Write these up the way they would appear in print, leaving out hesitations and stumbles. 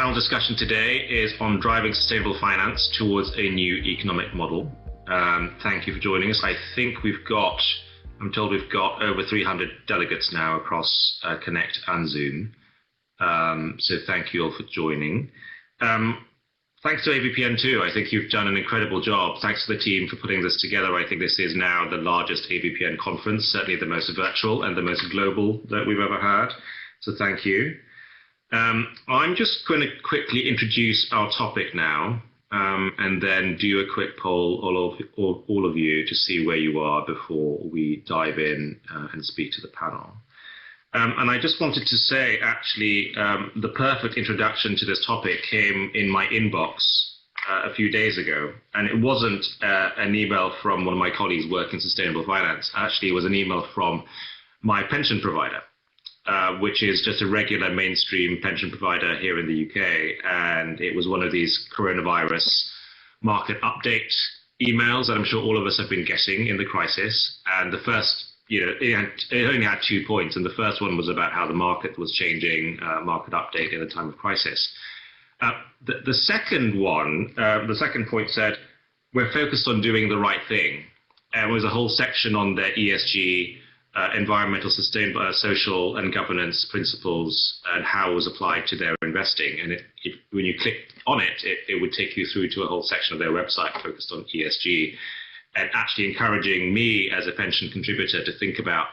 panel discussion today is on driving sustainable finance towards a new economic model. Thank you for joining us. I'm told we've got over 300 delegates now across Connect and Zoom. So thank you all for joining. Thanks to AVPN too. I think you've done an incredible job. Thanks to the team for putting this together. I think this is now the largest AVPN conference, certainly the most virtual and the most global that we've ever had. So thank you. I'm just going to quickly introduce our topic now, and then do a quick poll, all of you, to see where you are before we dive in and speak to the panel. And I just wanted to say, actually, the perfect introduction to this topic came in my inbox a few days ago. And it wasn't an email from one of my colleagues working in sustainable finance. Actually, it was an email from my pension provider, which is just a regular mainstream pension provider here in the UK. And it was one of these coronavirus market update emails that I'm sure all of us have been getting in the crisis. And the first, it only had 2 points. And the first one was about how the market was changing, market update in a time of crisis. The second point said, we're focused on doing the right thing. And there was a whole section on their ESG, environmental, sustainable, social and governance principles and how it was applied to their investing. And when you click on it, it would take you through to a whole section of their website focused on ESG, and actually encouraging me as a pension contributor to think about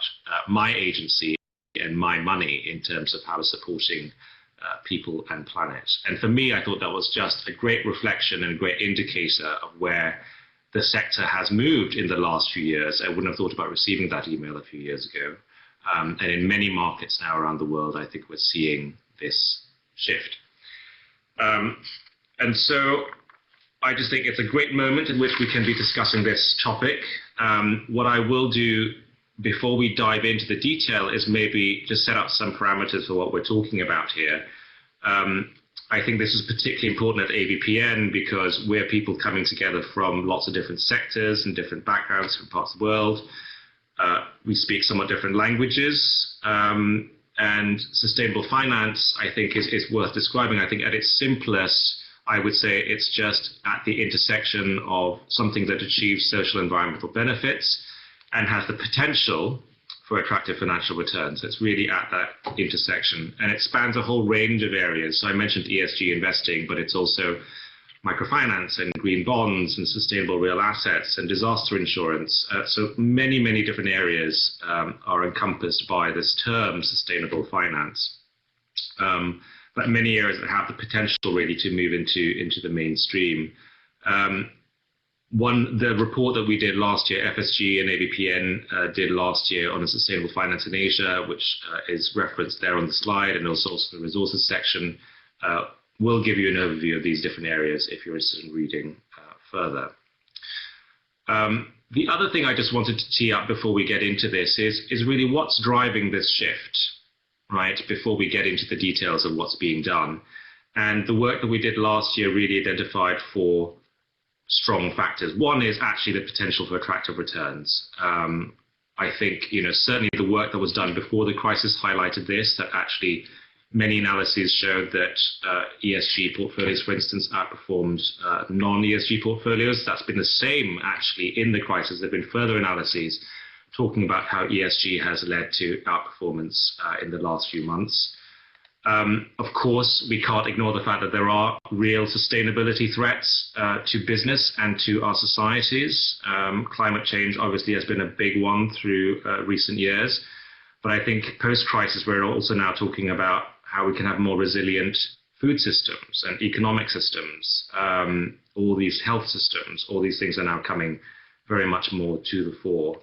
my agency and my money in terms of how it's supporting people and planet. And for me, I thought that was just a great reflection and a great indicator of where the sector has moved in the last few years. I wouldn't have thought about receiving that email a few years ago. And in many markets now around the world, I think we're seeing this shift. And so I just think it's a great moment in which we can be discussing this topic. What I will do before we dive into the detail is maybe just set up some parameters for what we're talking about here. I think this is particularly important at AVPN because we're people coming together from lots of different sectors and different backgrounds from parts of the world. We speak somewhat different languages, and sustainable finance, I think, is worth describing. I think at its simplest, I would say it's just at the intersection of something that achieves social and environmental benefits and has the potential for attractive financial returns. It's really at that intersection, and it spans a whole range of areas. So I mentioned ESG investing, but it's also microfinance and green bonds and sustainable real assets and disaster insurance. So many, many different areas are encompassed by this term, sustainable finance. But many areas that have the potential really to move into the mainstream. The report that we did last year, FSG and AVPN did last year on a sustainable finance in Asia, which is referenced there on the slide, and also the resources section, will give you an overview of these different areas if you're interested in reading further. The other thing I just wanted to tee up before we get into this is really what's driving this shift, right, before we get into the details of what's being done. And the work that we did last year really identified 4 strong factors. One is actually the potential for attractive returns. I think, certainly the work that was done before the crisis highlighted this, that actually many analyses showed that ESG portfolios, for instance, outperformed non-ESG portfolios. That's been the same actually in the crisis. There have been further analyses talking about how ESG has led to outperformance in the last few months. Of course, we can't ignore the fact that there are real sustainability threats to business and to our societies. Climate change obviously has been a big one through recent years. But I think post-crisis, we're also now talking about how we can have more resilient food systems and economic systems, all these health systems, all these things are now coming very much more to the fore.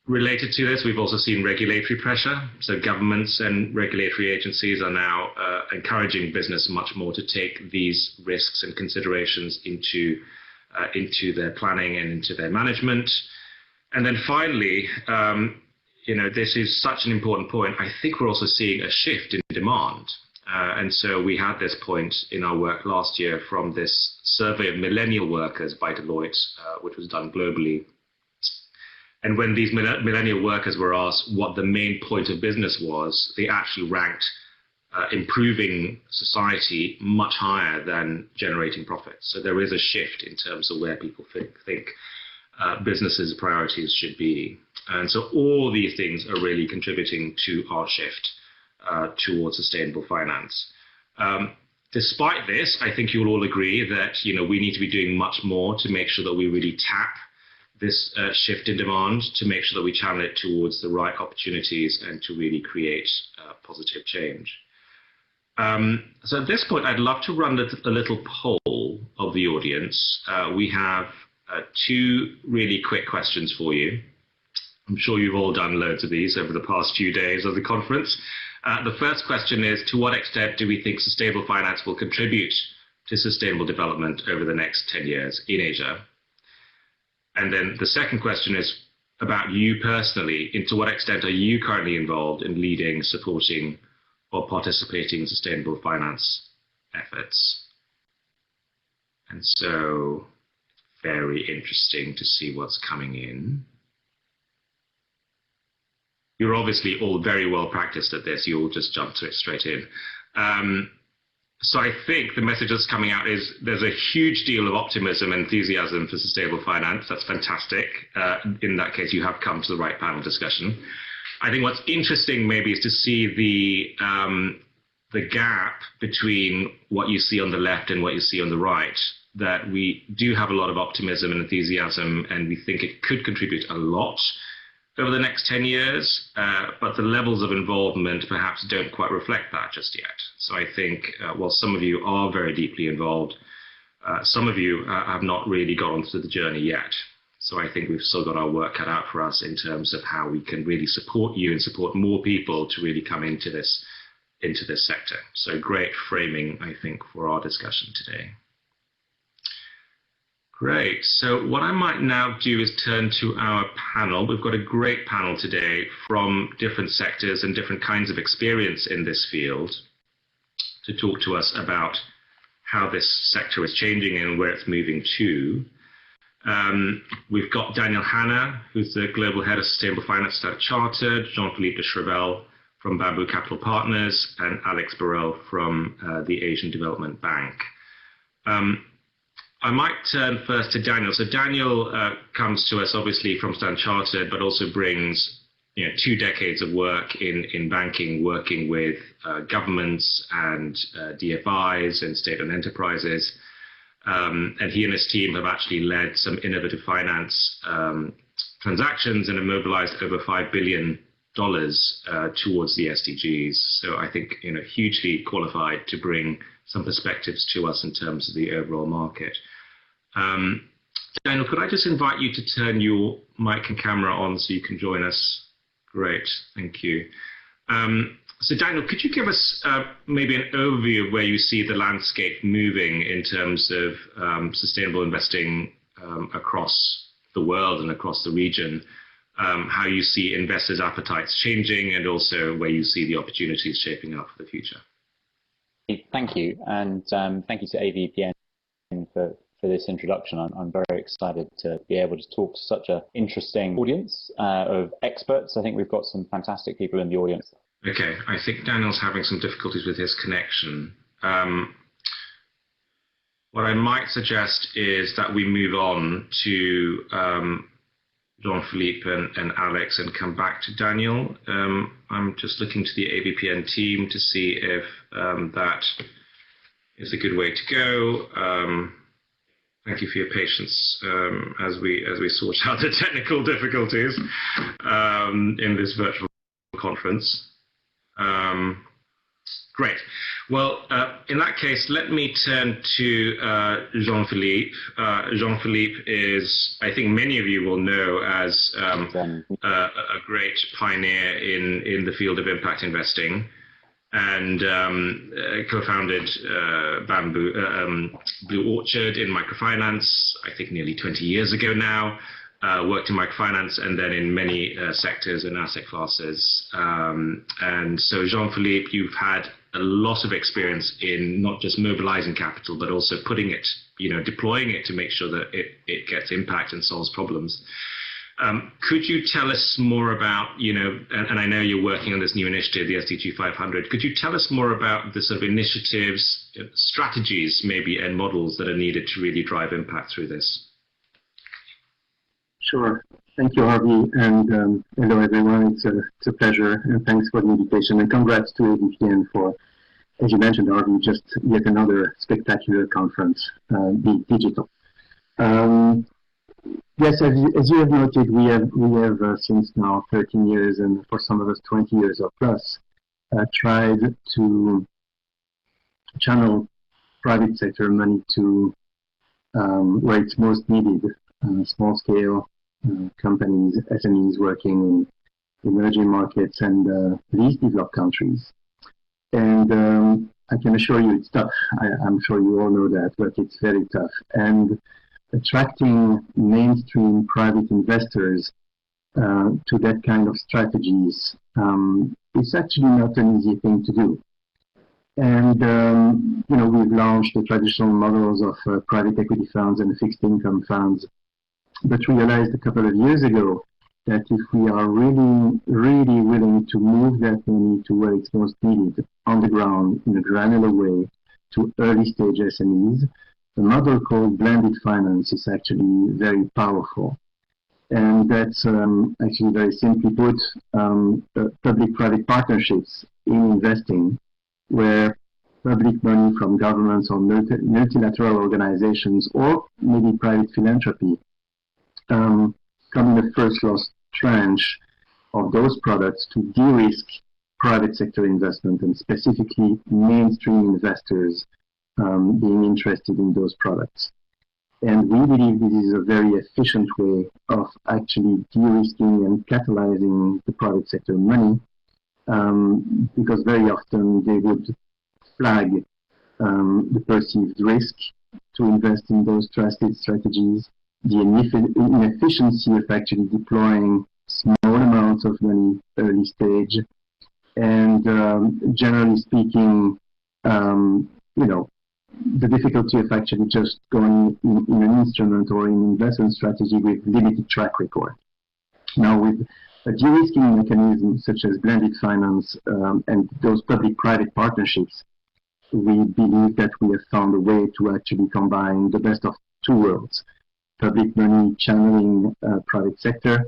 Related to this, we've also seen regulatory pressure. So governments and regulatory agencies are now encouraging business much more to take these risks and considerations into their planning and into their management. And then finally, this is such an important point. I think we're also seeing a shift in demand. And so we had this point in our work last year from this survey of millennial workers by Deloitte, which was done globally. And when these millennial workers were asked what the main point of business was, they actually ranked improving society much higher than generating profits. So there is a shift in terms of where people think businesses' priorities should be. And so all these things are really contributing to our shift towards sustainable finance. Despite this, I think you'll all agree that we need to be doing much more to make sure that we really tap this shift in demand, to make sure that we channel it towards the right opportunities and to really create positive change. So at this point, I'd love to run a little poll of the audience. We have two really quick questions for you. I'm sure you've all done loads of these over the past few days of the conference. The first question is, to what extent do we think sustainable finance will contribute to sustainable development over the next 10 years in Asia? And then the second question is about you personally. To what extent are you currently involved in leading, supporting, or participating in sustainable finance efforts? And so, very interesting to see what's coming in. You're obviously all very well practiced at this. You all just jump to it straight in. So I think the message that's coming out is there's a huge deal of optimism and enthusiasm for sustainable finance. That's fantastic. In that case, you have come to the right panel discussion. I think what's interesting maybe is to see the gap between what you see on the left and what you see on the right, that we do have a lot of optimism and enthusiasm, and we think it could contribute a lot over the next 10 years, but the levels of involvement perhaps don't quite reflect that just yet. So I think while some of you are very deeply involved, some of you have not really got onto the journey yet. So I think we've still got our work cut out for us in terms of how we can really support you and support more people to really come into this sector. So great framing, I think, for our discussion today. Great. So what I might now do is turn to our panel. We've got a great panel today from different sectors and different kinds of experience in this field to talk to us about how this sector is changing and where it's moving to. We've got Daniel Hanna, who's the Global Head of Sustainable Finance at Chartered, Jean-Philippe de Chrevel from Bamboo Capital Partners, and Alex Burrell from the Asian Development Bank. I might turn first to Daniel. So Daniel comes to us obviously from Standard Chartered, but also brings 2 decades of work in banking, working with governments and DFIs and state-owned enterprises. And he and his team have actually led some innovative finance transactions and have mobilized over $5 billion towards the SDGs. So I think hugely qualified to bring some perspectives to us in terms of the overall market. Daniel, could I just invite you to turn your mic and camera on so you can join us? Great, thank you. So Daniel, could you give us maybe an overview of where you see the landscape moving in terms of sustainable investing across the world and across the region, how you see investors' appetites changing, and also where you see the opportunities shaping up for the future? Thank you, and thank you to AVPN for this introduction. I'm very excited to be able to talk to such an interesting audience of experts. I think we've got some fantastic people in the audience. Okay, I think Daniel's having some difficulties with his connection. What I might suggest is that we move on to Jean-Philippe and Alex and come back to Daniel. I'm just looking to the AVPN team to see if that is a good way to go. Thank you for your patience as we sort out the technical difficulties in this virtual conference. Great. Well, in that case, let me turn to Jean-Philippe. Jean-Philippe is, I think many of you will know as a great pioneer in the field of impact investing, and co-founded Blue Orchard in microfinance, I think nearly 20 years ago now. Worked in microfinance and then in many sectors and asset classes. And so Jean-Philippe, you've had a lot of experience in not just mobilizing capital, but also putting it, deploying it to make sure that it gets impact and solves problems. Could you tell us more about, and I know you're working on this new initiative, the SDG 500. Could you tell us more about the sort of initiatives, strategies, maybe, and models that are needed to really drive impact through this? Sure. Thank you, Harvey, and hello, everyone. It's a pleasure, and thanks for the invitation, and congrats to AVPN for, as you mentioned, Harvey, just yet another spectacular conference, Be Digital. Yes, as you have noted, we have since now 13 years, and for some of us 20 years or plus, tried to channel private sector money to where it's most needed, small scale companies, SMEs working in emerging markets and least developed countries. And I can assure you it's tough. I'm sure you all know that, but it's very tough. And attracting mainstream private investors to that kind of strategies is actually not an easy thing to do. And we've launched the traditional models of private equity funds and fixed income funds, but realized a couple of years ago that if we are really, really willing to move that money to where it's most needed, on the ground, in a granular way, to early stage SMEs, the model called blended finance is actually very powerful. And that's actually very simply put, public-private partnerships in investing, where public money from governments or multilateral organizations or maybe private philanthropy come in the first loss tranche of those products to de-risk private sector investment and specifically mainstream investors being interested in those products. And we believe this is a very efficient way of actually de-risking and catalyzing the private sector money, because very often they would flag the perceived risk to invest in those trusted strategies, the inefficiency of actually deploying small amounts of money early stage, and generally speaking, the difficulty of actually just going in an instrument or in investment strategy with limited track record. Now, with a de-risking mechanism such as blended finance and those public-private partnerships, we believe that we have found a way to actually combine the best of two worlds: public money channeling private sector,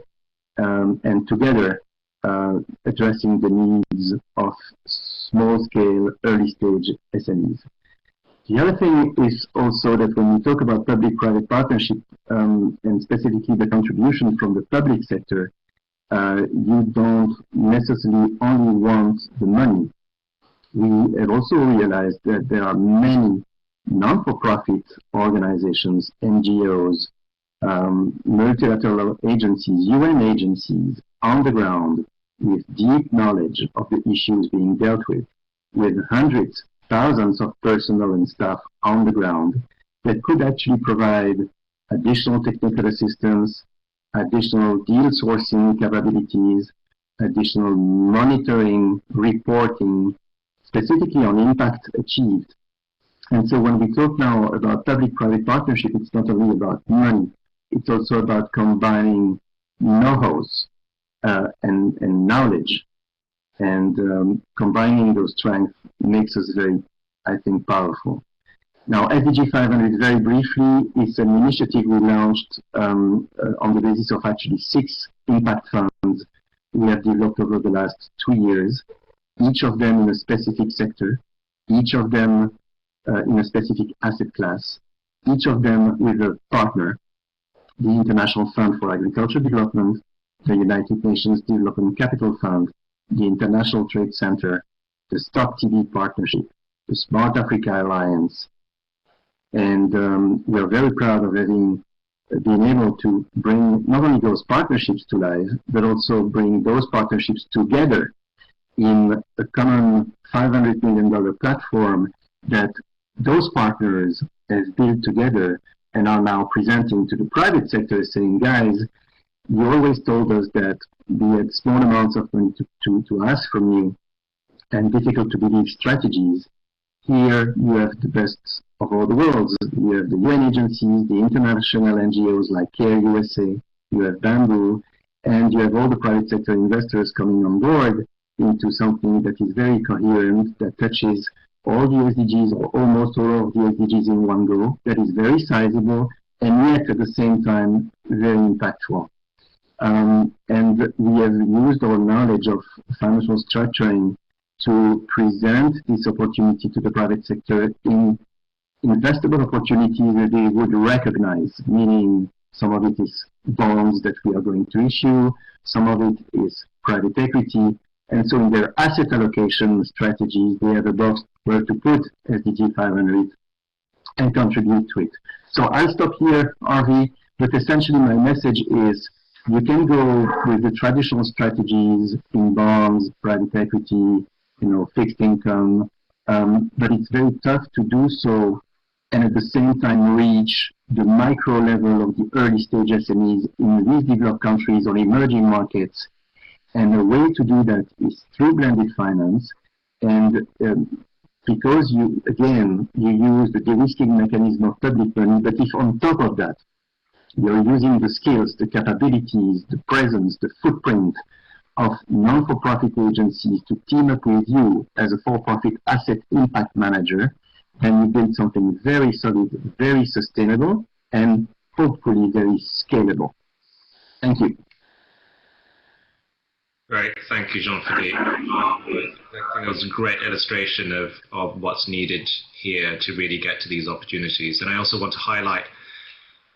and together addressing the needs of small-scale, early-stage SMEs. The other thing is also that when we talk about public-private partnership, and specifically the contribution from the public sector, you don't necessarily only want the money. We have also realized that there are many non-for-profit organizations, NGOs, multilateral agencies, UN agencies on the ground with deep knowledge of the issues being dealt with hundreds, thousands of personnel and staff on the ground that could actually provide additional technical assistance, additional deal sourcing capabilities, additional monitoring, reporting, specifically on impact achieved. And so when we talk now about public-private partnership, it's not only about money, it's also about combining know-hows and knowledge. And combining those strengths makes us very, I think, powerful. Now, SDG 500, very briefly, is an initiative we launched on the basis of actually 6 impact funds we have developed over the last 2 years, each of them in a specific sector, each of them in a specific asset class, each of them with a partner: the International Fund for Agricultural Development, the United Nations Development Capital Fund, the International Trade Center, the Stop TB Partnership, the Smart Africa Alliance. And we are very proud of having been able to bring not only those partnerships to life, but also bring those partnerships together in a common $500 million platform that those partners have built together and are now presenting to the private sector, saying, guys, you always told us that we had small amounts of money to ask from you and difficult to believe strategies. Here you have the best of all the worlds. You have the UN agencies, the international NGOs like CARE USA, you have bamboo, and you have all the private sector investors coming on board into something that is very coherent, that touches all the SDGs or almost all of the SDGs in one go, that is very sizable, and yet at the same time very impactful. And we have used our knowledge of financial structuring to present this opportunity to the private sector in investable opportunities that they would recognize, meaning some of it is bonds that we are going to issue, some of it is private equity, and so in their asset allocation strategies, they have a box where to put SDG 500 and contribute to it. So I'll stop here, Harvey, but essentially my message is you can go with the traditional strategies in bonds, private equity, fixed income, but it's very tough to do so and at the same time reach the micro level of the early stage SMEs in these developed countries or emerging markets. And a way to do that is through blended finance. And because you use the de-risking mechanism of public money, but if on top of that, you're using the skills, the capabilities, the presence, the footprint of non-for-profit agencies to team up with you as a for-profit asset impact manager, then you build something very solid, very sustainable, and hopefully very scalable. Thank you. Great, thank you, Jean-Philippe. I think that was a great illustration of what's needed here to really get to these opportunities. And I also want to highlight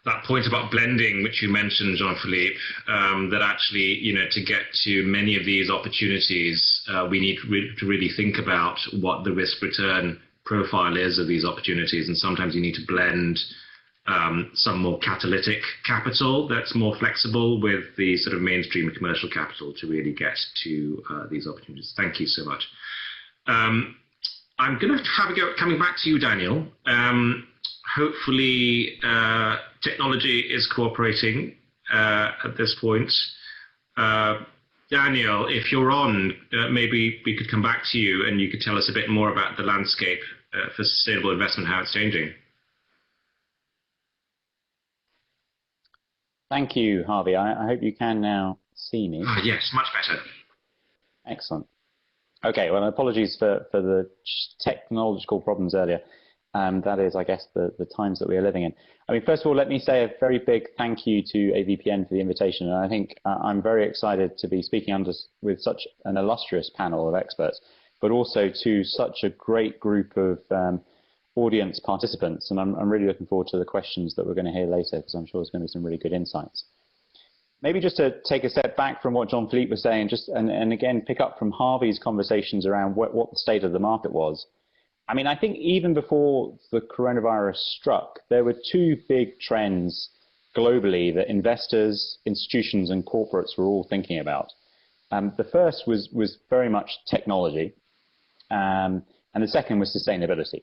that point about blending, which you mentioned, Jean-Philippe, that actually, to get to many of these opportunities, we need to really think about what the risk-return profile is of these opportunities. And sometimes you need to blend some more catalytic capital that's more flexible with the sort of mainstream commercial capital to really get to these opportunities. Thank you so much. I'm going to have a go coming back to you, Daniel. Hopefully technology is cooperating at this point. Daniel, if you're on, maybe we could come back to you and you could tell us a bit more about the landscape for sustainable investment, how it's changing. Thank you, Harvey. I hope you can now see me. Yes, much better. Excellent. Okay, well, apologies for the technological problems earlier. That is, I guess, the times that we are living in. I mean, first of all, let me say a very big thank you to AVPN for the invitation. And I think I'm very excited to be speaking with such an illustrious panel of experts, but also to such a great group of audience participants. And I'm really looking forward to the questions that we're going to hear later, because I'm sure there's going to be some really good insights. Maybe just to take a step back from what Jean-Philippe was saying, and again, pick up from Harvey's conversations around what the state of the market was. I mean, I think even before the coronavirus struck, there were two big trends globally that investors, institutions, and corporates were all thinking about. The first was very much technology, and the second was sustainability.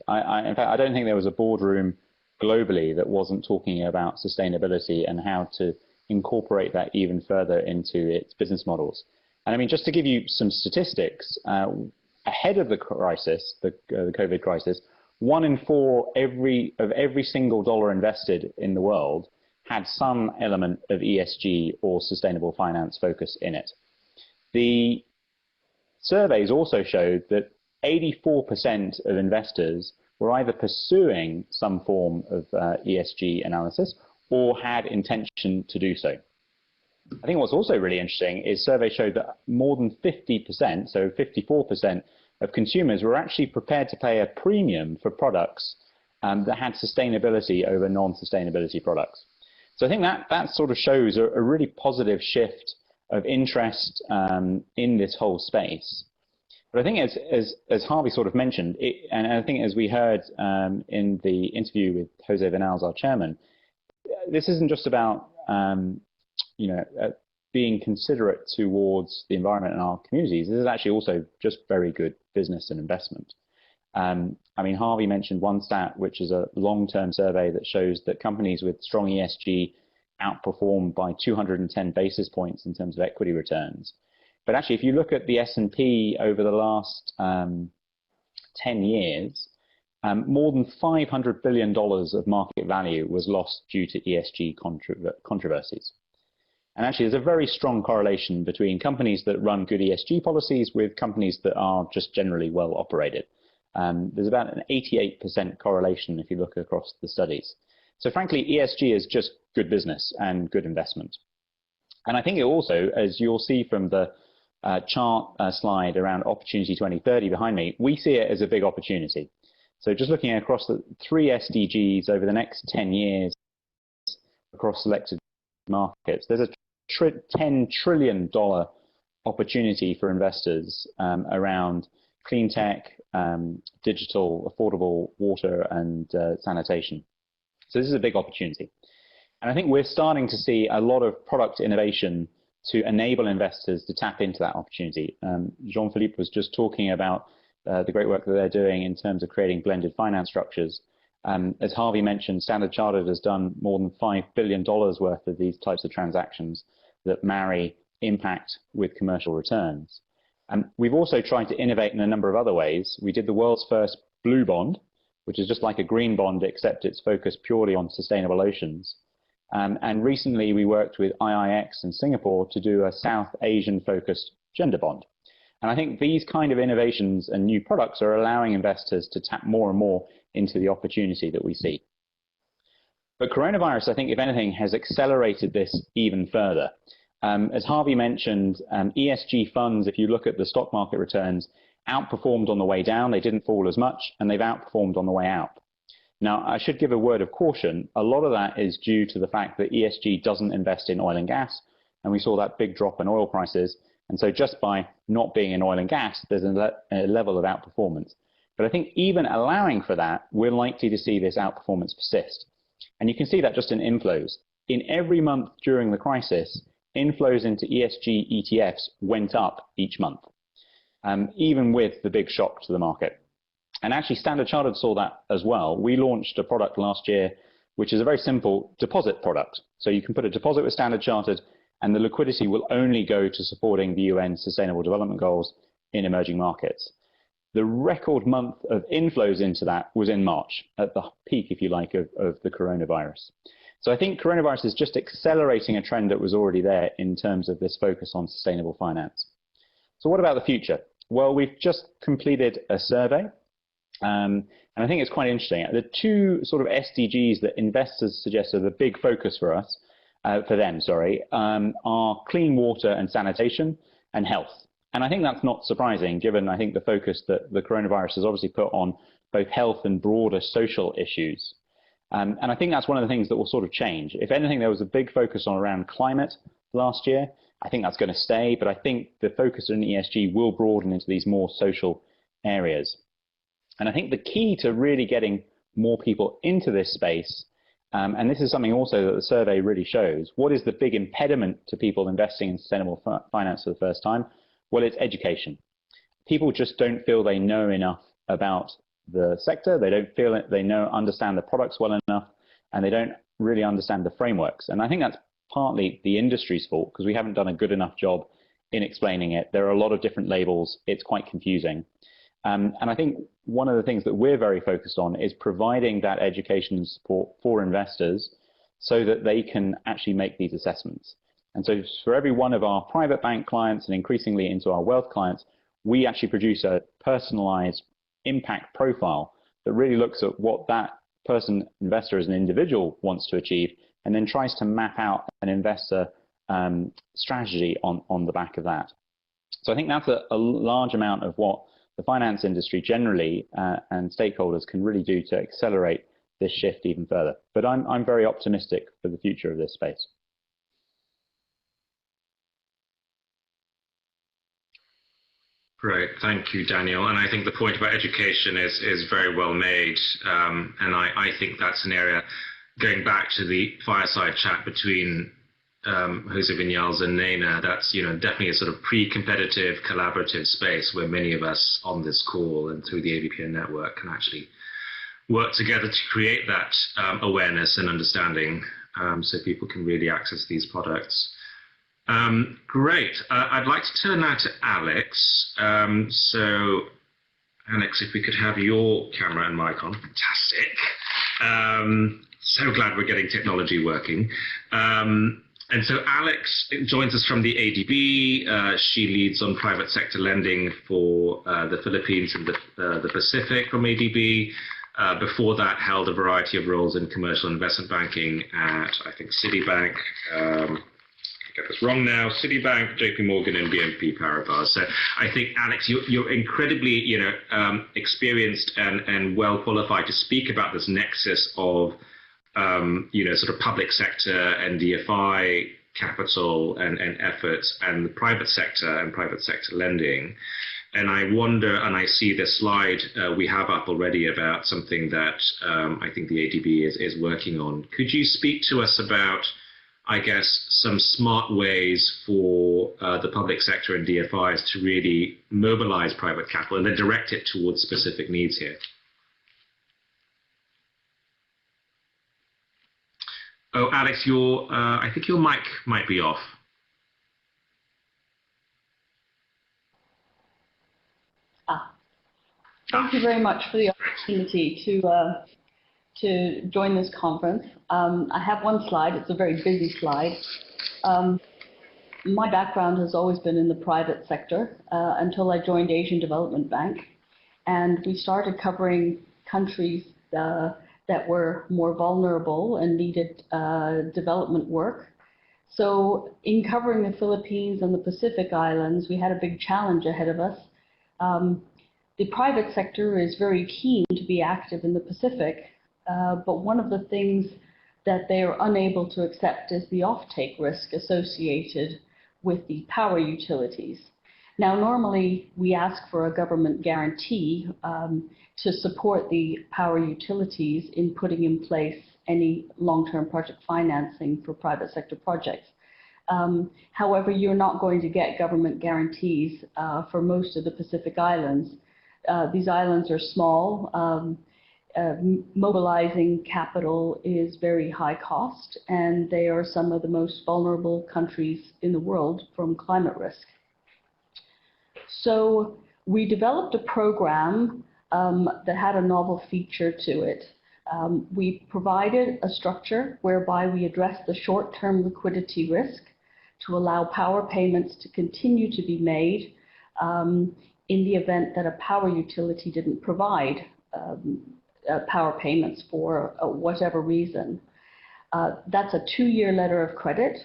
In fact, I don't think there was a boardroom globally that wasn't talking about sustainability and how to incorporate that even further into its business models. And I mean, just to give you some statistics, ahead of the crisis, the COVID crisis, 1 in 4 of every single dollar invested in the world had some element of ESG or sustainable finance focus in it. The surveys also showed that 84% of investors were either pursuing some form of ESG analysis or had intention to do so. I think what's also really interesting is surveys showed that more than 50%, so 54% of consumers were actually prepared to pay a premium for products that had sustainability over non-sustainability products. So I think that sort of shows a really positive shift of interest in this whole space. But I think as Harvey sort of mentioned, and I think as we heard in the interview with José Viñals, our chairman, this isn't just about being considerate towards the environment and our communities. This is actually also just very good business and investment. I mean, Harvey mentioned one stat, which is a long-term survey that shows that companies with strong ESG outperform by 210 basis points in terms of equity returns. But actually, if you look at the S&P over the last 10 years, more than $500 billion of market value was lost due to ESG controversies. And actually, there's a very strong correlation between companies that run good ESG policies with companies that are just generally well operated. There's about an 88% correlation if you look across the studies. So frankly, ESG is just good business and good investment. And I think it also, as you'll see from the chart slide around Opportunity 2030 behind me, we see it as a big opportunity. So just looking across the 3 SDGs over the next 10 years across selected markets, there's a $10 trillion opportunity for investors around clean tech, digital, affordable water and sanitation. So this is a big opportunity. And I think we're starting to see a lot of product innovation to enable investors to tap into that opportunity. Jean-Philippe was just talking about the great work that they're doing in terms of creating blended finance structures. As Harvey mentioned, Standard Chartered has done more than $5 billion worth of these types of transactions that marry impact with commercial returns. We've also tried to innovate in a number of other ways. We did the world's first blue bond, which is just like a green bond, except it's focused purely on sustainable oceans. And recently we worked with IIX in Singapore to do a South Asian focused gender bond. And I think these kind of innovations and new products are allowing investors to tap more and more into the opportunity that we see. But coronavirus, I think, if anything, has accelerated this even further. As Harvey mentioned, ESG funds, if you look at the stock market returns, outperformed on the way down. They didn't fall as much, and they've outperformed on the way out. Now, I should give a word of caution. A lot of that is due to the fact that ESG doesn't invest in oil and gas, and we saw that big drop in oil prices. And so just by not being in oil and gas, there's a level of outperformance. But I think even allowing for that, we're likely to see this outperformance persist. And you can see that just in inflows. In every month during the crisis, inflows into ESG ETFs went up each month, even with the big shock to the market. And actually, Standard Chartered saw that as well. We launched a product last year, which is a very simple deposit product. So you can put a deposit with Standard Chartered, and the liquidity will only go to supporting the UN Sustainable Development Goals in emerging markets. The record month of inflows into that was in March, at the peak, if you like, of the coronavirus. So I think coronavirus is just accelerating a trend that was already there in terms of this focus on sustainable finance. So what about the future? Well, we've just completed a survey, and I think it's quite interesting. The 2 sort of SDGs that investors suggest are the big focus for us, are clean water and sanitation and health. And I think that's not surprising, given, I think, the focus that the coronavirus has obviously put on both health and broader social issues. And I think that's one of the things that will sort of change. If anything, there was a big focus on around climate last year. I think that's going to stay, but I think the focus on ESG will broaden into these more social areas. And I think the key to really getting more people into this space, and this is something also that the survey really shows, what is the big impediment to people investing in sustainable finance for the first time? Well, it's education. People just don't feel they know enough about the sector. They don't feel it, they understand the products well enough, and they don't really understand the frameworks. And I think that's partly the industry's fault, because we haven't done a good enough job in explaining it. There are a lot of different labels. It's quite confusing. And I think one of the things that we're very focused on is providing that education and support for investors so that they can actually make these assessments. And so for every one of our private bank clients and increasingly into our wealth clients, we actually produce a personalized impact profile that really looks at what that investor as an individual wants to achieve, and then tries to map out an investor strategy on the back of that. So I think that's a large amount of what the finance industry generally and stakeholders can really do to accelerate this shift even further. But I'm very optimistic for the future of this space. Great, thank you, Daniel. And I think the point about education is very well made. And I think that's an area, going back to the fireside chat between José Viñals and Naina, that's definitely a sort of pre-competitive, collaborative space where many of us on this call and through the AVPN network can actually work together to create that awareness and understanding, so people can really access these products. Great. I'd like to turn now to Alex. So, Alex, if we could have your camera and mic on. Fantastic. So glad we're getting technology working. And so Alex joins us from the ADB. She leads on private sector lending for the Philippines and the Pacific from ADB. Before that, held a variety of roles in commercial investment banking at, I think, Citibank. Get this wrong now, Citibank, JP Morgan, and BNP Paribas. So I think, Alex, you're incredibly, experienced and well qualified to speak about this nexus of, sort of public sector and DFI capital and efforts and the private sector and private sector lending. And I wonder, and I see this slide we have up already about something that I think the ADB is working on. Could you speak to us about, I guess, some smart ways for the public sector and DFIs to really mobilize private capital and then direct it towards specific needs here? Oh, Alex, I think your mic might be off. Thank you very much for the opportunity to join this conference. I have one slide. It's a very busy slide. My background has always been in the private sector until I joined Asian Development Bank, and we started covering countries that were more vulnerable and needed development work. So in covering the Philippines and the Pacific Islands, we had a big challenge ahead of us. The private sector is very keen to be active in the Pacific, but one of the things that they are unable to accept is the offtake risk associated with the power utilities. Now, normally we ask for a government guarantee to support the power utilities in putting in place any long-term project financing for private sector projects. However, you're not going to get government guarantees for most of the Pacific Islands. These islands are small. Mobilizing capital is very high cost, and they are some of the most vulnerable countries in the world from climate risk. So we developed a program that had a novel feature to it. We provided a structure whereby we addressed the short-term liquidity risk to allow power payments to continue to be made in the event that a power utility didn't provide power payments for whatever reason. That's a 2-year letter of credit.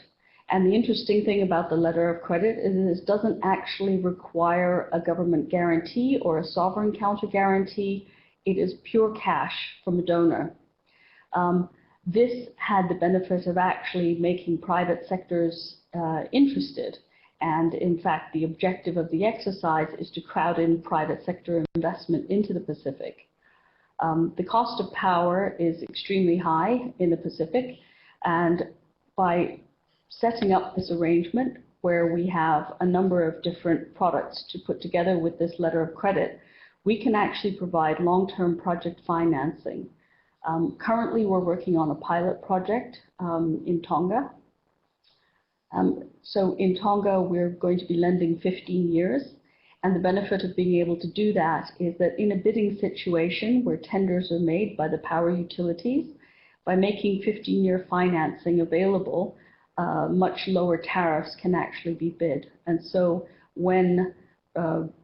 And the interesting thing about the letter of credit is it doesn't actually require a government guarantee or a sovereign counter guarantee. It is pure cash from a donor. This had the benefit of actually making private sectors interested. And in fact, the objective of the exercise is to crowd in private sector investment into the Pacific. The cost of power is extremely high in the Pacific, and by setting up this arrangement where we have a number of different products to put together with this letter of credit, we can actually provide long-term project financing. Currently, we're working on a pilot project in Tonga. So in Tonga, we're going to be lending 15 years. And the benefit of being able to do that is that in a bidding situation where tenders are made by the power utilities, by making 15-year financing available, much lower tariffs can actually be bid. And so when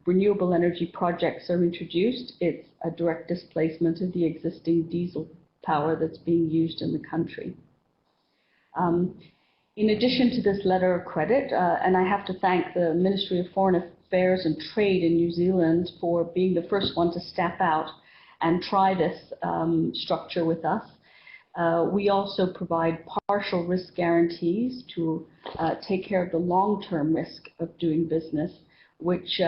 renewable energy projects are introduced, it's a direct displacement of the existing diesel power that's being used in the country. In addition to this letter of credit, and I have to thank the Ministry of Foreign Affairs and Trade in New Zealand for being the first one to step out and try this structure with us. We also provide partial risk guarantees to take care of the long-term risk of doing business, which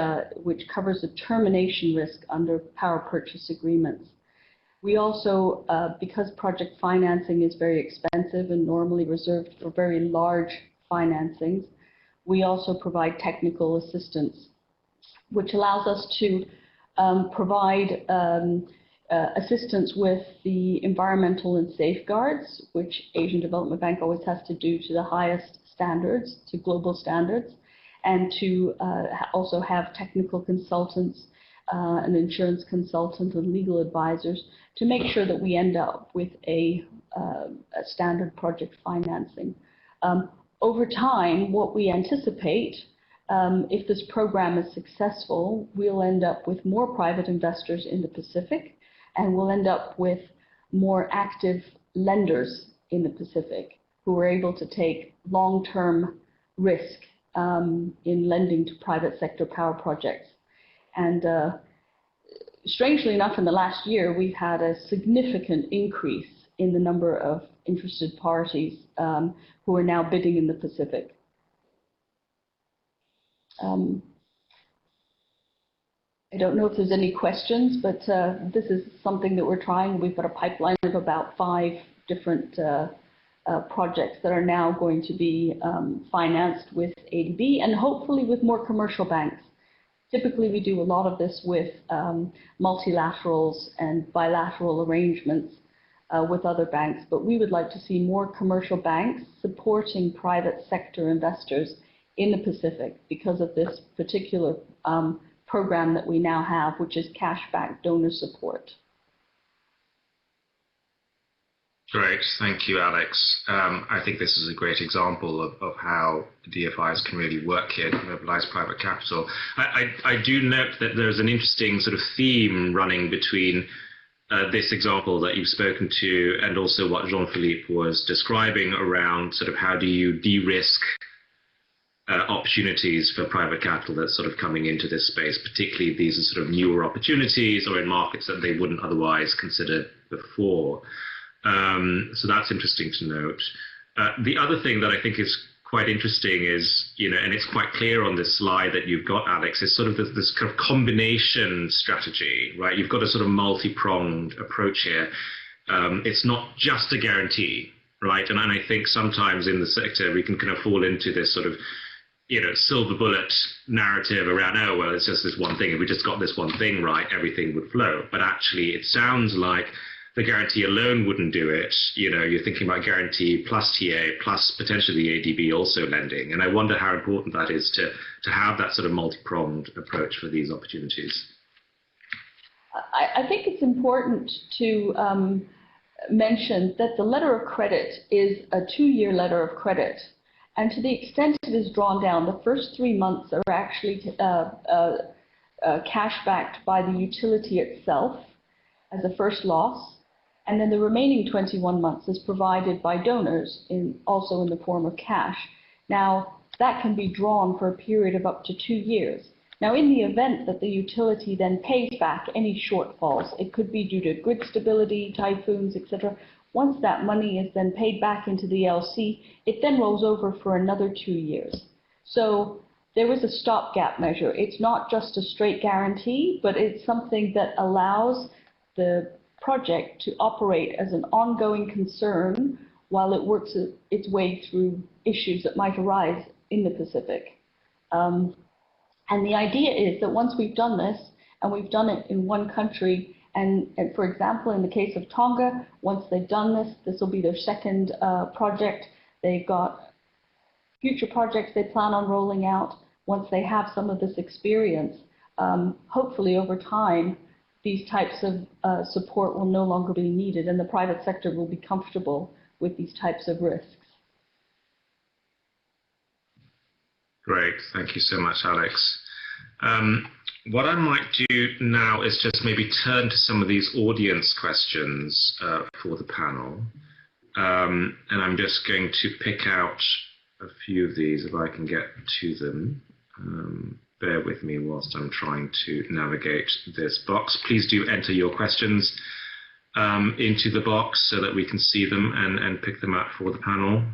covers the termination risk under power purchase agreements. We also, because project financing is very expensive and normally reserved for very large financings, we also provide technical assistance, which allows us to provide assistance with the environmental and safeguards, which Asian Development Bank always has to do to the highest standards, to global standards, and to also have technical consultants, an insurance consultant, and legal advisors to make sure that we end up with a standard project financing. over time, what we anticipate, if this program is successful, we'll end up with more private investors in the Pacific, and we'll end up with more active lenders in the Pacific who are able to take long-term risk in lending to private sector power projects. And strangely enough, in the last year, we've had a significant increase in the number of interested parties who are now bidding in the Pacific. I don't know if there's any questions, but this is something that we're trying. We've got a pipeline of about 5 different projects that are now going to be financed with ADB and hopefully with more commercial banks. Typically, we do a lot of this with multilaterals and bilateral arrangements with other banks, but we would like to see more commercial banks supporting private sector investors in the Pacific because of this particular program that we now have, which is cash-backed donor support. Great, thank you, Alex. I think this is a great example of how DFIs can really work here to mobilize private capital. I do note that there's an interesting sort of theme running between this example that you've spoken to and also what Jean-Philippe was describing around sort of how do you de-risk opportunities for private capital that's sort of coming into this space, particularly these are sort of newer opportunities or in markets that they wouldn't otherwise consider before. So that's interesting to note. The other thing that I think is quite interesting is, and it's quite clear on this slide that you've got, Alex, is sort of this kind of combination strategy, right? You've got a sort of multi-pronged approach here. It's not just a guarantee, right? And I think sometimes in the sector we can kind of fall into this sort of silver bullet narrative around, oh, well, it's just this one thing. If we just got this one thing right, everything would flow. But actually, it sounds like the guarantee alone wouldn't do it. You're thinking about guarantee plus TA plus potentially ADB also lending. And I wonder how important that is to have that sort of multi-pronged approach for these opportunities. I think it's important to mention that the letter of credit is a 2-year letter of credit. And to the extent it is drawn down, the first 3 months are actually cash backed by the utility itself as a first loss. And then the remaining 21 months is provided by donors, also in the form of cash. Now, that can be drawn for a period of up to 2 years. Now, in the event that the utility then pays back any shortfalls, it could be due to grid stability, typhoons, etc. Once that money is then paid back into the LC, it then rolls over for another 2 years. So there is a stopgap measure. It's not just a straight guarantee, but it's something that allows the project to operate as an ongoing concern while it works its way through issues that might arise in the Pacific. And the idea is that once we've done this, and we've done it in one country, and for example, in the case of Tonga, once they've done this, this will be their second project. They've got future projects they plan on rolling out. Once they have some of this experience, hopefully over time, these types of support will no longer be needed, and the private sector will be comfortable with these types of risks. Great, thank you so much, Alex. What I might do now is just maybe turn to some of these audience questions for the panel. And I'm just going to pick out a few of these if I can get to them. Bear with me whilst I'm trying to navigate this box. Please do enter your questions into the box so that we can see them and pick them up for the panel.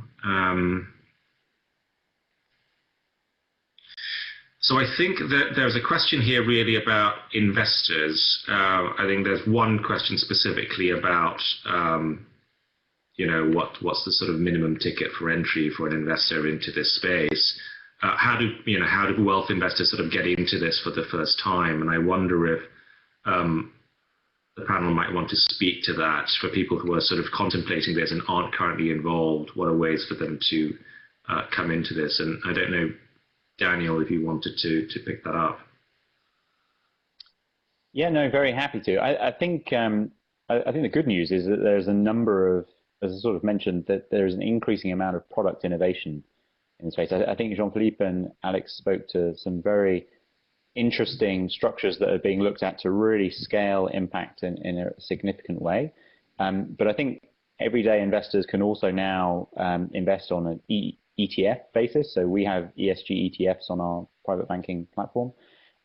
So I think that there's a question here really about investors. I think there's one question specifically about, what's the sort of minimum ticket for entry for an investor into this space? How do wealth investors sort of get into this for the first time? And I wonder if the panel might want to speak to that for people who are sort of contemplating this and aren't currently involved. What are ways for them to come into this? And I don't know, Daniel, if you wanted to pick that up. Yeah, no, very happy to. I think the good news is that there's a number of, as I sort of mentioned, that there's an increasing amount of product innovation the space. I think Jean-Philippe and Alex spoke to some very interesting structures that are being looked at to really scale impact in a significant way. But I think everyday investors can also now invest on an ETF basis. So we have ESG ETFs on our private banking platform.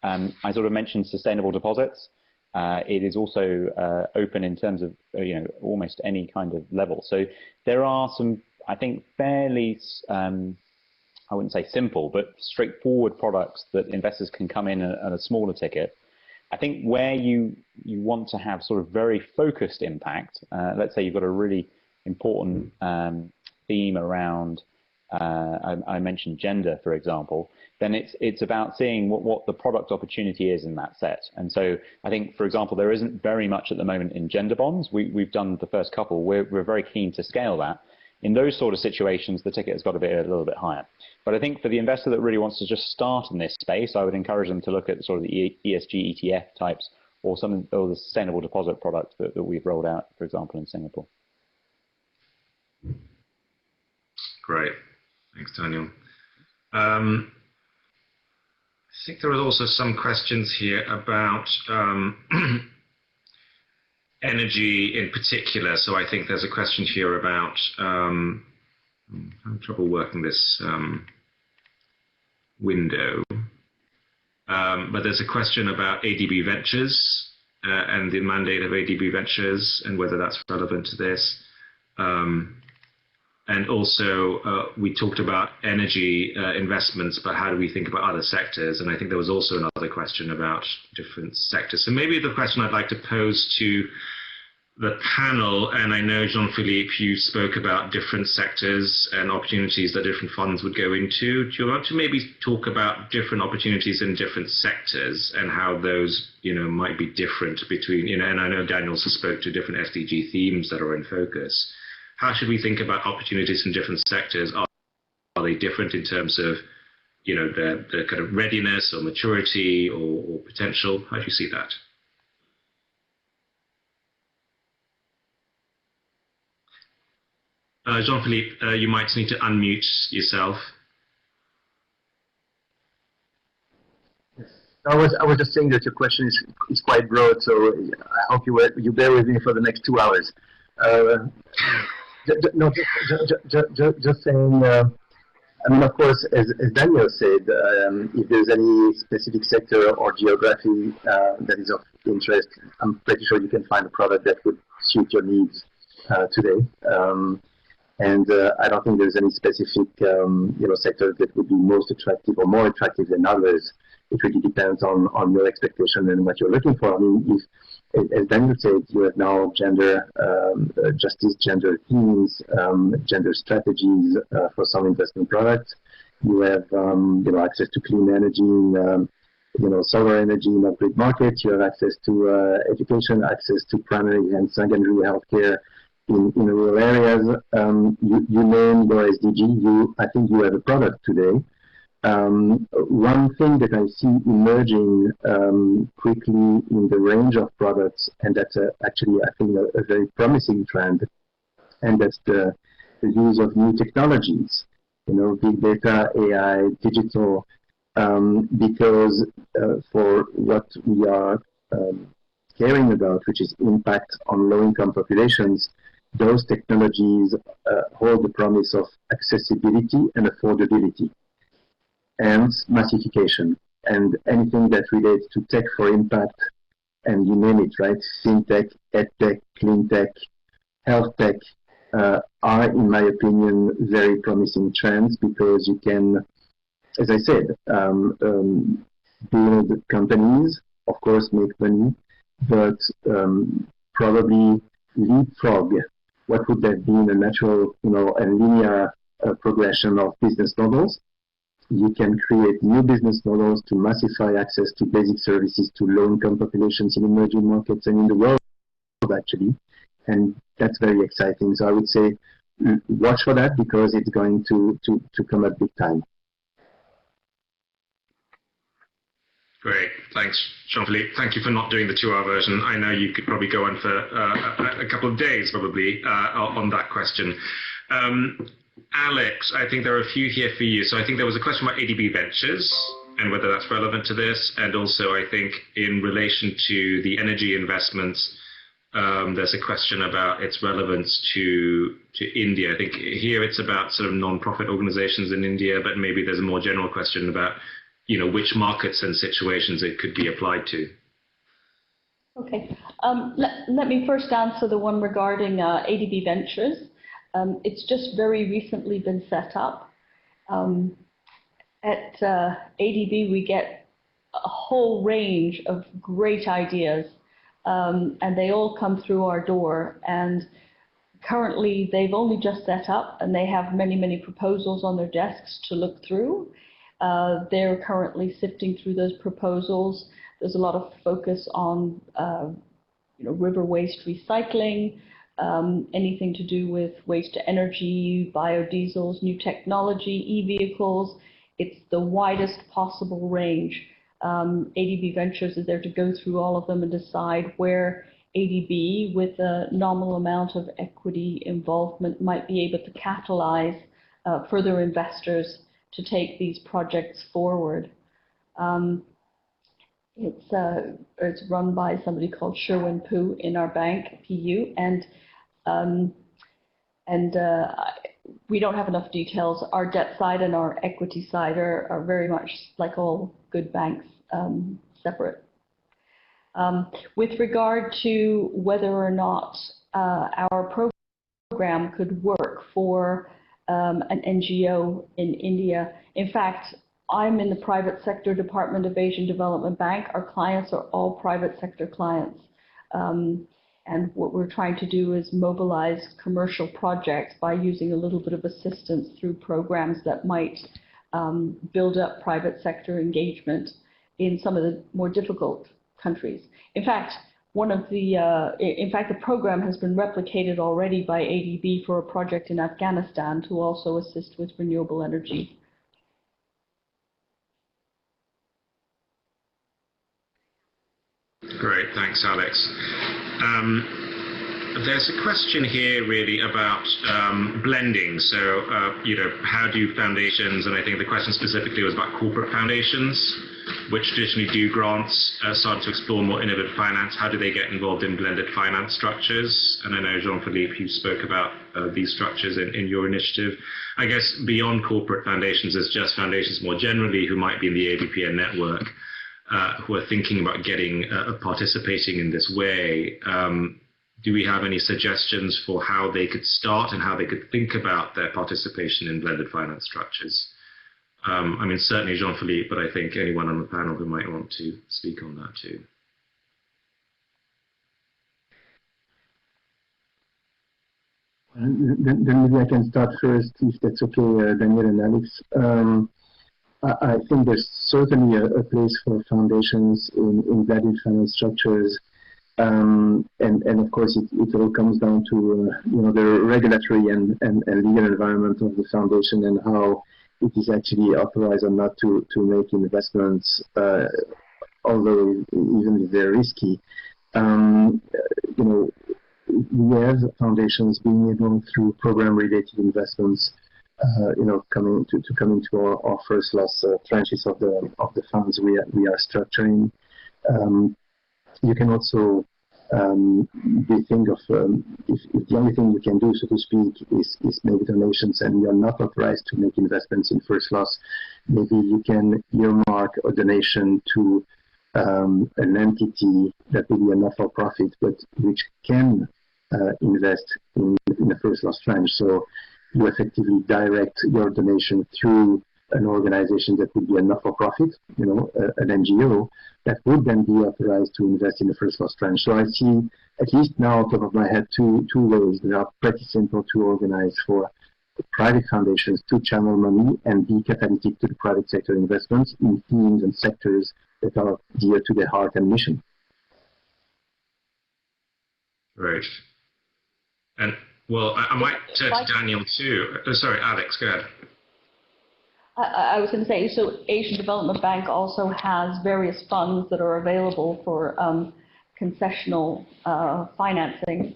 I sort of mentioned sustainable deposits. It is also open in terms of almost any kind of level. So there are some, I think, fairly I wouldn't say simple, but straightforward products that investors can come in at a smaller ticket. I think where you want to have sort of very focused impact, let's say you've got a really important theme around, I mentioned gender, for example, then it's about seeing what the product opportunity is in that set. And so I think, for example, there isn't very much at the moment in gender bonds. We've done the first couple. We're very keen to scale that. In those sort of situations, the ticket has got to be a little bit higher. But I think for the investor that really wants to just start in this space, I would encourage them to look at sort of the ESG ETF types or the sustainable deposit product that we've rolled out, for example, in Singapore. Great. Thanks, Daniel. I think there was also some questions here about energy in particular. So I think there's a question here about, I'm having trouble working this window, but there's a question about ADB Ventures and the mandate of ADB Ventures and whether that's relevant to this. And also, we talked about energy investments, but how do we think about other sectors? And I think there was also another question about different sectors. So maybe the question I'd like to pose to the panel, and I know, Jean-Philippe, you spoke about different sectors and opportunities that different funds would go into. Do you want to maybe talk about different opportunities in different sectors and how those, might be different between, and I know Daniel also spoke to different SDG themes that are in focus. How should we think about opportunities in different sectors? Are they different in terms of, the kind of readiness or maturity or potential? How do you see that? Jean-Philippe, you might need to unmute yourself. I was just saying that your question is quite broad, so I hope you bear with me for the next 2 hours. No, just saying. I mean, of course, as Daniel said, if there's any specific sector or geography that is of interest, I'm pretty sure you can find a product that would suit your needs today. And I don't think there's any specific, sector that would be most attractive or more attractive than others. It really depends on your expectation and what you're looking for. I mean, as Daniel said, you have now gender justice, gender themes, gender strategies for some investment products. You have, access to clean energy, solar energy in off-grid markets. You have access to education, access to primary and secondary healthcare in rural areas. You name your SDG. I think you have a product today. One thing that I see emerging quickly in the range of products, and that's actually, I think, a very promising trend, and that's the use of new technologies, big data, AI, digital, because for what we are caring about, which is impact on low-income populations, those technologies hold the promise of accessibility and affordability and massification, and anything that relates to tech for impact, and you name it, right? Fintech, edtech, cleantech, health tech are, in my opinion, very promising trends because you can, as I said, build companies, of course, make money, but probably leapfrog what would have been a natural, and linear progression of business models. You can create new business models to massify access to basic services to low-income populations in emerging markets and in the world, actually. And that's very exciting. So I would say watch for that because it's going to come up big time. Great. Thanks, Jean-Philippe. Thank you for not doing the 2-hour version. I know you could probably go on for a couple of days, probably, on that question. Alex, I think there are a few here for you. So I think there was a question about ADB Ventures and whether that's relevant to this. And also, I think in relation to the energy investments, there's a question about its relevance to India. I think here it's about sort of non-profit organizations in India, but maybe there's a more general question about, which markets and situations it could be applied to. Okay. Let me first answer the one regarding ADB Ventures. It's just very recently been set up. At ADB, we get a whole range of great ideas, and they all come through our door. And currently, they've only just set up, and they have many, many proposals on their desks to look through. They're currently sifting through those proposals. There's a lot of focus on river waste recycling, anything to do with waste to energy, biodiesels, new technology, e-vehicles. It's the widest possible range. ADB Ventures is there to go through all of them and decide where ADB, with a nominal amount of equity involvement, might be able to catalyze further investors to take these projects forward. It's run by somebody called Sherwin Pu in our bank, PU, and we don't have enough details. Our debt side and our equity side are very much like all good banks, separate. With regard to whether or not our program could work for an NGO in India, in fact, I'm in the private sector Department of Asian Development Bank. Our clients are all private sector clients. And what we're trying to do is mobilize commercial projects by using a little bit of assistance through programs that might build up private sector engagement in some of the more difficult countries. In fact, the program has been replicated already by ADB for a project in Afghanistan to also assist with renewable energy. Great, thanks, Alex. There's a question here really about blending. So, how do foundations, and I think the question specifically was about corporate foundations, which traditionally do grants, start to explore more innovative finance. How do they get involved in blended finance structures? And I know, Jean-Philippe, you spoke about these structures in your initiative. I guess beyond corporate foundations, there's just foundations more generally who might be in the AVPN network, who are thinking about getting participating in this way. Do we have any suggestions for how they could start and how they could think about their participation in blended finance structures? I mean, certainly Jean-Philippe, but I think anyone on the panel who might want to speak on that too. Then maybe I can start first, if that's okay, Daniel and Alex. I think there's certainly a place for foundations in blended finance structures. And of course, it all comes down to the regulatory and legal environment of the foundation and how it is actually authorized or not to make investments, although even if they're risky. We have foundations being able through program-related investments, coming into our first loss tranches of the funds we are structuring. You can also think of if the only thing you can do, so to speak, is make donations and you're not authorized to make investments in first loss, maybe you can earmark a donation to an entity that will be a not-for-profit, but which can invest in the first loss tranche. So you effectively direct your donation through an organization that would be a not-for-profit, an NGO, that would then be authorized to invest in the first loss tranche. So I see, at least now, on top of my head, two ways that are pretty simple to organize for private foundations to channel money and be catalytic to the private sector investments in themes and sectors that are dear to their heart and mission. Right. And, well, I might turn to Daniel too. Sorry, Alex, go ahead. I was going to say, so Asian Development Bank also has various funds that are available for concessional financing.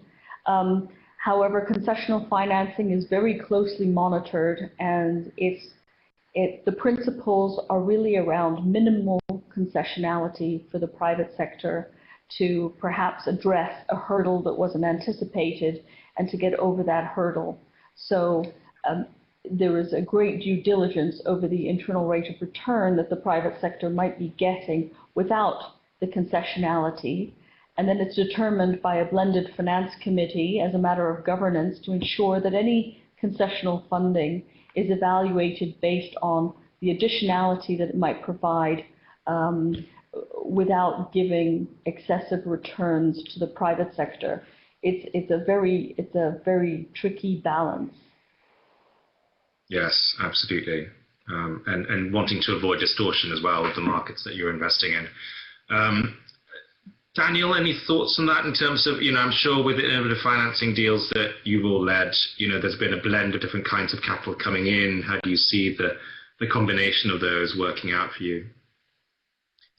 However, concessional financing is very closely monitored, and the principles are really around minimal concessionality for the private sector to perhaps address a hurdle that wasn't anticipated and to get over that hurdle. So there is a great due diligence over the internal rate of return that the private sector might be getting without the concessionality. And then it's determined by a blended finance committee as a matter of governance to ensure that any concessional funding is evaluated based on the additionality that it might provide without giving excessive returns to the private sector. It's a very tricky balance. Yes, absolutely. And wanting to avoid distortion as well of the markets that you're investing in. Daniel, any thoughts on that in terms of, I'm sure with the innovative financing deals that you've all led, there's been a blend of different kinds of capital coming in. How do you see the combination of those working out for you?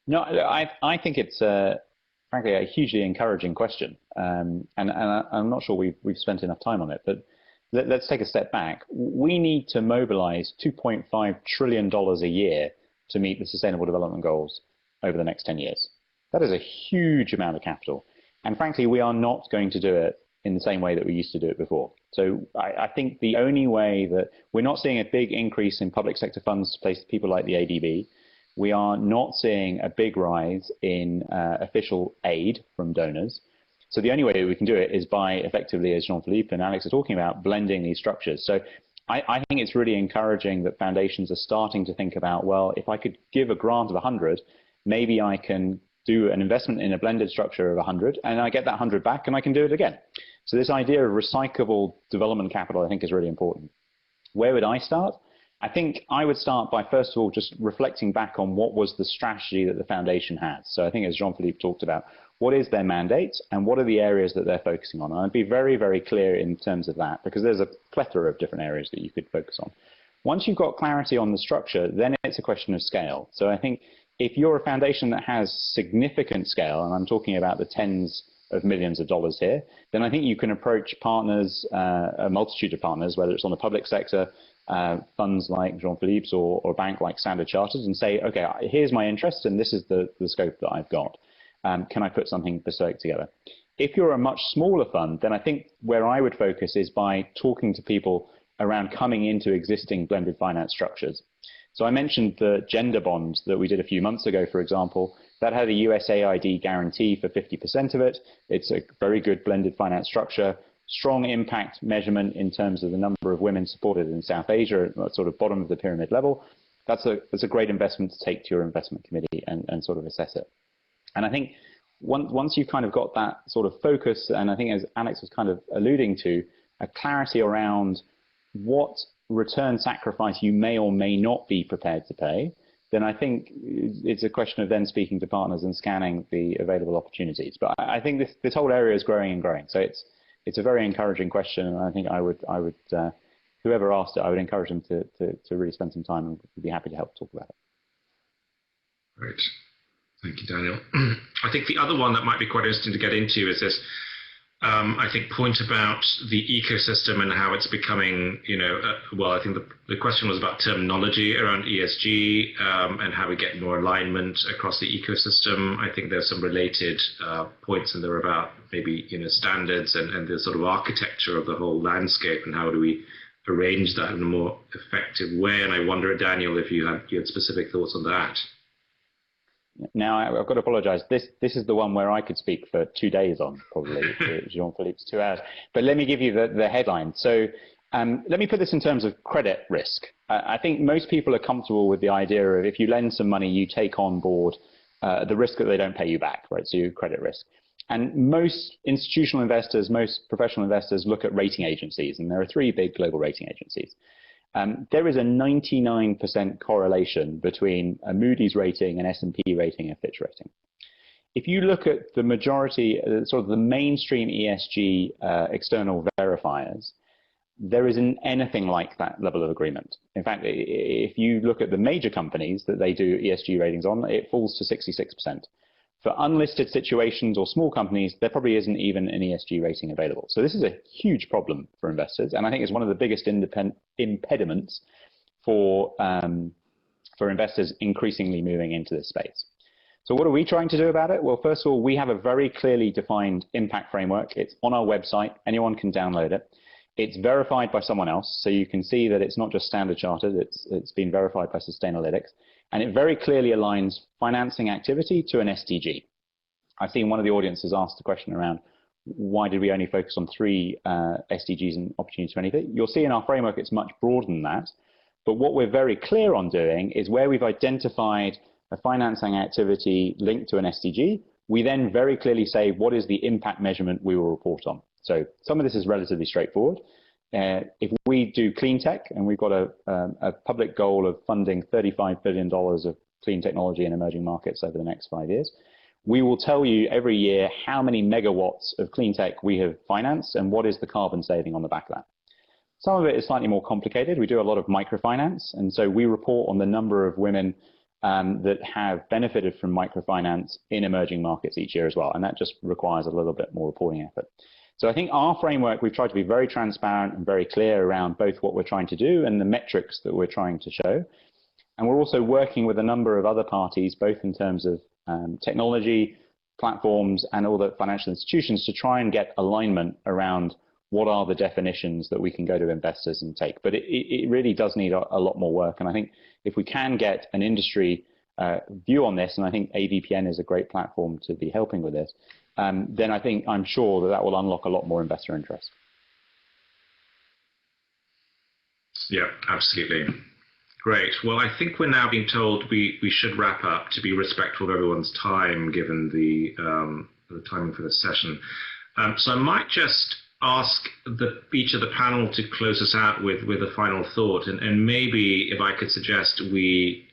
No, I think it's frankly a hugely encouraging question, and I'm not sure we've spent enough time on it. But let's take a step back. We need to mobilize $2.5 trillion a year to meet the Sustainable Development Goals over the next 10 years. That is a huge amount of capital. And frankly, we are not going to do it in the same way that we used to do it before. So I think the only way that we're not seeing a big increase in public sector funds to place people like the ADB. We are not seeing a big rise in official aid from donors. So the only way we can do it is by effectively, as Jean-Philippe and Alex are talking about, blending these structures. So I think it's really encouraging that foundations are starting to think about, well, if I could give a grant of 100, maybe I can do an investment in a blended structure of 100, and I get that 100 back, and I can do it again. So this idea of recyclable development capital, I think, is really important. Where would I start? I think I would start by, first of all, just reflecting back on what was the strategy that the foundation has. So I think, as Jean-Philippe talked about, what is their mandate and what are the areas that they're focusing on? And I'd be very, very clear in terms of that, because there's a plethora of different areas that you could focus on. Once you've got clarity on the structure, then it's a question of scale. So I think if you're a foundation that has significant scale, and I'm talking about the tens of millions of dollars here, then I think you can approach partners, a multitude of partners, whether it's on the public sector, funds like Jean-Philippe's or a bank like Standard Chartered, and say, okay, here's my interest and this is the scope that I've got. Can I put something bespoke together? If you're a much smaller fund, then I think where I would focus is by talking to people around coming into existing blended finance structures. So I mentioned the gender bonds that we did a few months ago, for example. That had a USAID guarantee for 50% of it. It's a very good blended finance structure, strong impact measurement in terms of the number of women supported in South Asia at sort of bottom of the pyramid level. That's a great investment to take to your investment committee and sort of assess it. And I think once you've kind of got that sort of focus, and I think as Alex was kind of alluding to, a clarity around what return sacrifice you may or may not be prepared to pay, then I think it's a question of then speaking to partners and scanning the available opportunities. But I think this whole area is growing and growing. So it's a very encouraging question, and I think I would whoever asked it, I would encourage them to really spend some time, and we'd be happy to help talk about it. Great. Thank you, Daniel. I think the other one that might be quite interesting to get into is this, I think, point about the ecosystem and how it's becoming, well, I think the question was about terminology around ESG and how we get more alignment across the ecosystem. I think there's some related points in there about maybe, standards and the sort of architecture of the whole landscape and how do we arrange that in a more effective way. And I wonder, Daniel, if you had specific thoughts on that. Now, I've got to apologize. This is the one where I could speak for 2 days on, probably, Jean-Philippe's 2 hours. But let me give you the headline. So let me put this in terms of credit risk. I think most people are comfortable with the idea of if you lend some money, you take on board the risk that they don't pay you back, right? So you credit risk. And most institutional investors, most professional investors look at rating agencies, and there are 3 big global rating agencies. There is a 99% correlation between a Moody's rating, an S&P rating, and a Fitch rating. If you look at the majority, sort of the mainstream ESG external verifiers, there isn't anything like that level of agreement. In fact, if you look at the major companies that they do ESG ratings on, it falls to 66%. For unlisted situations or small companies, there probably isn't even an ESG rating available. So this is a huge problem for investors, and I think it's one of the biggest impediments for investors increasingly moving into this space. So what are we trying to do about it? Well, first of all, we have a very clearly defined impact framework. It's on our website. Anyone can download it. It's verified by someone else, so you can see that it's not just Standard Chartered. It's been verified by Sustainalytics. And it very clearly aligns financing activity to an SDG. I've seen one of the audiences ask the question around why did we only focus on 3 SDGs and opportunity 20? You'll see in our framework it's much broader than that. But what we're very clear on doing is where we've identified a financing activity linked to an SDG, we then very clearly say what is the impact measurement we will report on. So some of this is relatively straightforward. If we do clean tech, and we've got a public goal of funding $35 billion of clean technology in emerging markets over the next 5 years, we will tell you every year how many megawatts of clean tech we have financed and what is the carbon saving on the back of that. Some of it is slightly more complicated. We do a lot of microfinance, and so we report on the number of women that have benefited from microfinance in emerging markets each year as well, and that just requires a little bit more reporting effort. So I think our framework, we've tried to be very transparent and very clear around both what we're trying to do and the metrics that we're trying to show. And we're also working with a number of other parties, both in terms of technology, platforms, and all the financial institutions to try and get alignment around what are the definitions that we can go to investors and take. But it really does need a lot more work. And I think if we can get an industry view on this, and I think AVPN is a great platform to be helping with this, then I'm sure that will unlock a lot more investor interest. Yeah, absolutely. Great. Well, I think we're now being told we should wrap up to be respectful of everyone's time, given the timing for this session. So I might just ask each of the panel to close us out with a final thought, and maybe if I could suggest we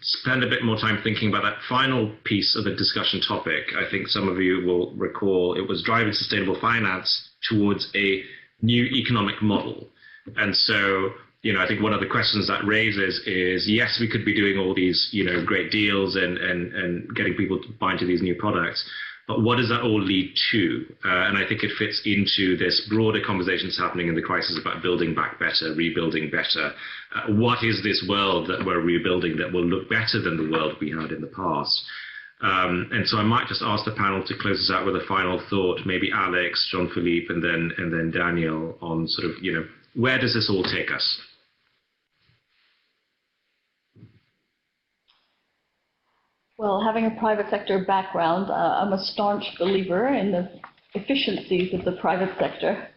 spend a bit more time thinking about that final piece of the discussion topic. I think some of you will recall it was driving sustainable finance towards a new economic model. And so, I think one of the questions that raises is, yes, we could be doing all these, great deals and getting people to buy into these new products, but what does that all lead to? And I think it fits into this broader conversation that's happening in the crisis about building back better, rebuilding better. What is this world that we're rebuilding that will look better than the world we had in the past? And so I might just ask the panel to close us out with a final thought, maybe Alex, Jean-Philippe, and then Daniel, on sort of, where does this all take us? Well, having a private sector background, I'm a staunch believer in the efficiencies of the private sector.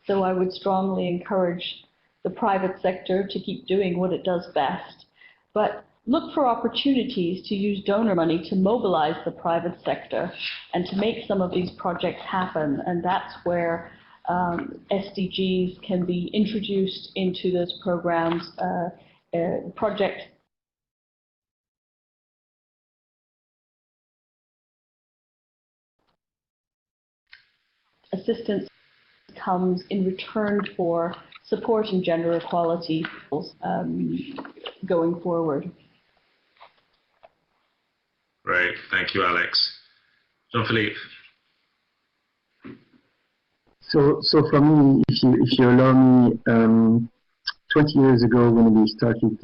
So I would strongly encourage the private sector to keep doing what it does best. But look for opportunities to use donor money to mobilize the private sector and to make some of these projects happen. And that's where SDGs can be introduced into those programs, project assistance comes in return for supporting gender equality going forward. Great, thank you, Alex. Jean-Philippe. So for me, if you allow me, 20 years ago when we started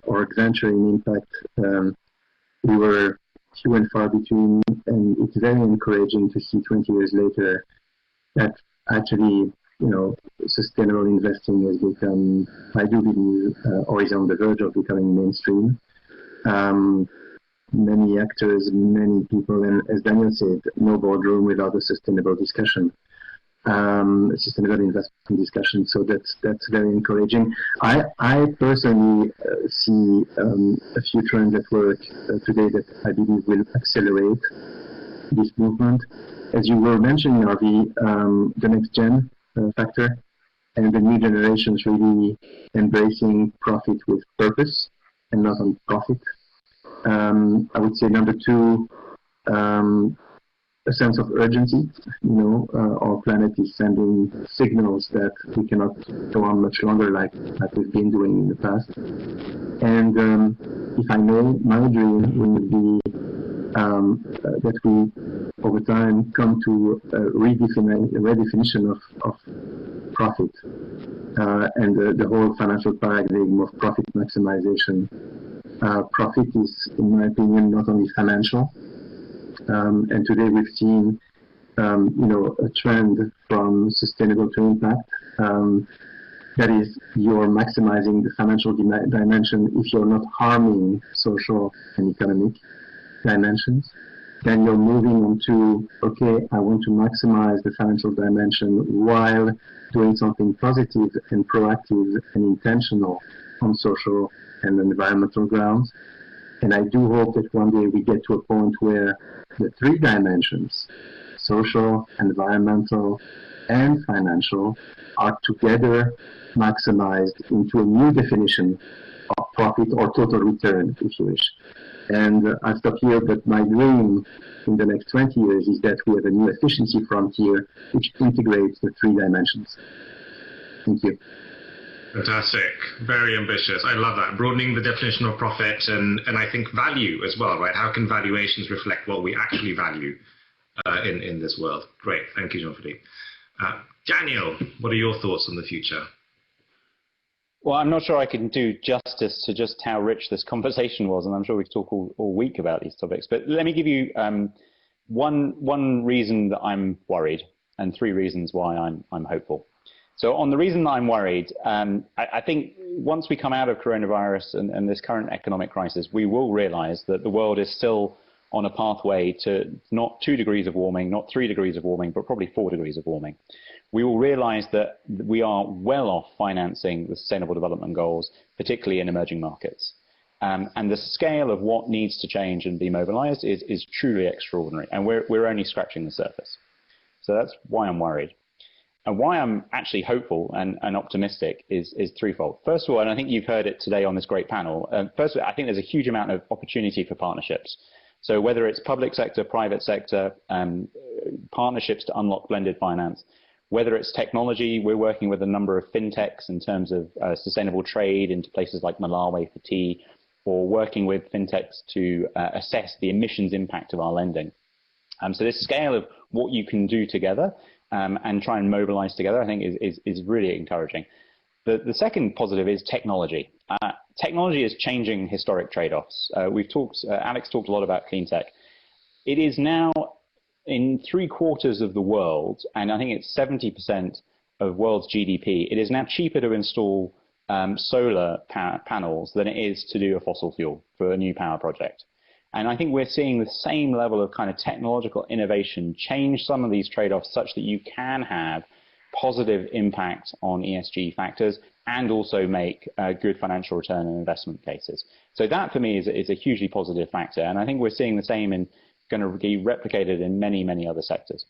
our adventure in impact, we were few and far between, and it's very encouraging to see 20 years later that actually, sustainable investing has become, I do believe, or is on the verge of becoming mainstream. Many actors, many people, and as Daniel said, no boardroom without a sustainable discussion. Sustainable investment discussion. So that's very encouraging. I personally see a few trends at work today that I believe will accelerate this movement. As you were mentioning, Harvey, the next gen factor and the new generations really embracing profit with purpose and not on profit. I would say number two, a sense of urgency. Our planet is sending signals that we cannot go on much longer like we've been doing in the past. And if I know, my dream would be that we, over time, come to a redefinition of profit and the whole financial paradigm of profit maximization. Profit is, in my opinion, not only financial, and today we've seen, a trend from sustainable to impact. That is, you're maximizing the financial dimension if you're not harming social and economic dimensions. Then you're moving on to, okay, I want to maximize the financial dimension while doing something positive and proactive and intentional on social and environmental grounds. And I do hope that one day we get to a point where the three dimensions, social, environmental, and financial, are together maximized into a new definition of profit or total return, if you wish. And I'll stop here, but my dream in the next 20 years is that we have a new efficiency frontier which integrates the three dimensions. Thank you. Fantastic. Very ambitious. I love that. Broadening the definition of profit and I think value as well, right? How can valuations reflect what we actually value in this world? Great. Thank you, Jean-Philippe. Daniel, what are your thoughts on the future? Well, I'm not sure I can do justice to just how rich this conversation was, and I'm sure we could talk all week about these topics. But let me give you one reason that I'm worried and three reasons why I'm hopeful. So on the reason that I'm worried, I think once we come out of coronavirus and this current economic crisis, we will realize that the world is still on a pathway to not 2 degrees of warming, not 3 degrees of warming, but probably 4 degrees of warming. We will realize that we are well off financing the Sustainable Development Goals, particularly in emerging markets. And the scale of what needs to change and be mobilized is truly extraordinary, and we're only scratching the surface. So that's why I'm worried. And why I'm actually hopeful and optimistic is threefold. First of all, and I think you've heard it today on this great panel, first of all, I think there's a huge amount of opportunity for partnerships. So whether it's public sector, private sector, partnerships to unlock blended finance, whether it's technology, we're working with a number of fintechs in terms of sustainable trade into places like Malawi for tea, or working with fintechs to assess the emissions impact of our lending. So this scale of what you can do together and try and mobilize together, I think is really encouraging. The second positive is technology. Technology is changing historic trade-offs. Alex talked a lot about clean tech. It is now in 3/4 of the world, and I think it's 70% of world's GDP, it is now cheaper to install solar panels than it is to do a fossil fuel for a new power project. And I think we're seeing the same level of kind of technological innovation change some of these trade-offs such that you can have positive impact on ESG factors and also make good financial return and investment cases. So that for me is a hugely positive factor. And I think we're seeing the same in going to be replicated in many, many other sectors.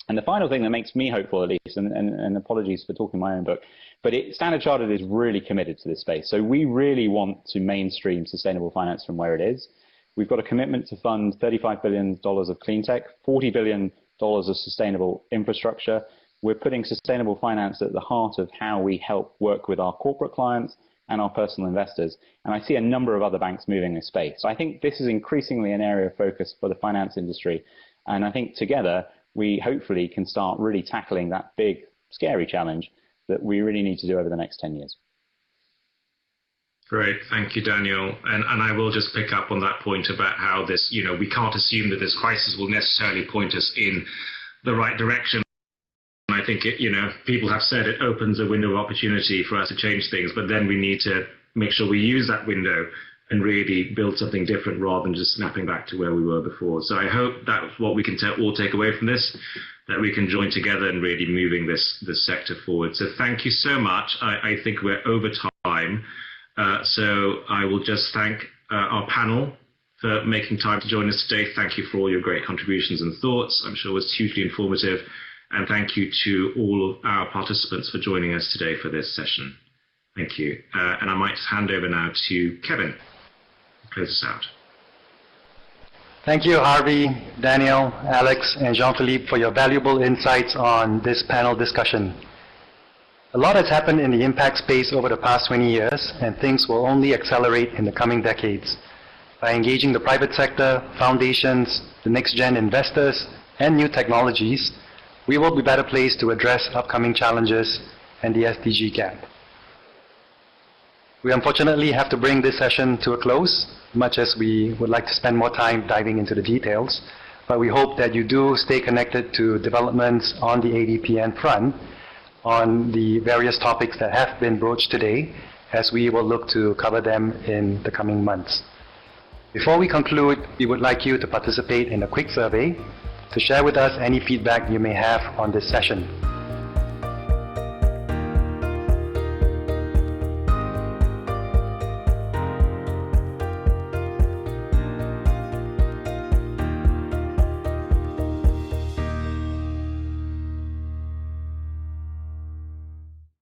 And the final thing that makes me hopeful, at least, and apologies for talking my own book, but Standard Chartered is really committed to this space. So we really want to mainstream sustainable finance from where it is. We've got a commitment to fund $35 billion of clean tech, $40 billion of sustainable infrastructure. We're putting sustainable finance at the heart of how we help work with our corporate clients and our personal investors. And I see a number of other banks moving in this space. So I think this is increasingly an area of focus for the finance industry. And I think together, we hopefully can start really tackling that big, scary challenge that we really need to do over the next 10 years. Great, thank you, Daniel. And I will just pick up on that point about how this, we can't assume that this crisis will necessarily point us in the right direction. I think, people have said it opens a window of opportunity for us to change things, but then we need to make sure we use that window and really build something different rather than just snapping back to where we were before. So I hope that's what we can all take away from this, that we can join together and really moving this sector forward. So thank you so much. I think we're over time. So I will just thank our panel for making time to join us today. Thank you for all your great contributions and thoughts. I'm sure it was hugely informative. And thank you to all of our participants for joining us today for this session. Thank you. And I might hand over now to Kevin to close us out. Thank you, Harvey, Daniel, Alex, and Jean-Philippe for your valuable insights on this panel discussion. A lot has happened in the impact space over the past 20 years, and things will only accelerate in the coming decades. By engaging the private sector, foundations, the next-gen investors, and new technologies, we will be better placed to address upcoming challenges and the SDG gap. We unfortunately have to bring this session to a close, much as we would like to spend more time diving into the details, but we hope that you do stay connected to developments on the AVPN front on the various topics that have been broached today, as we will look to cover them in the coming months. Before we conclude, we would like you to participate in a quick survey to share with us any feedback you may have on this session.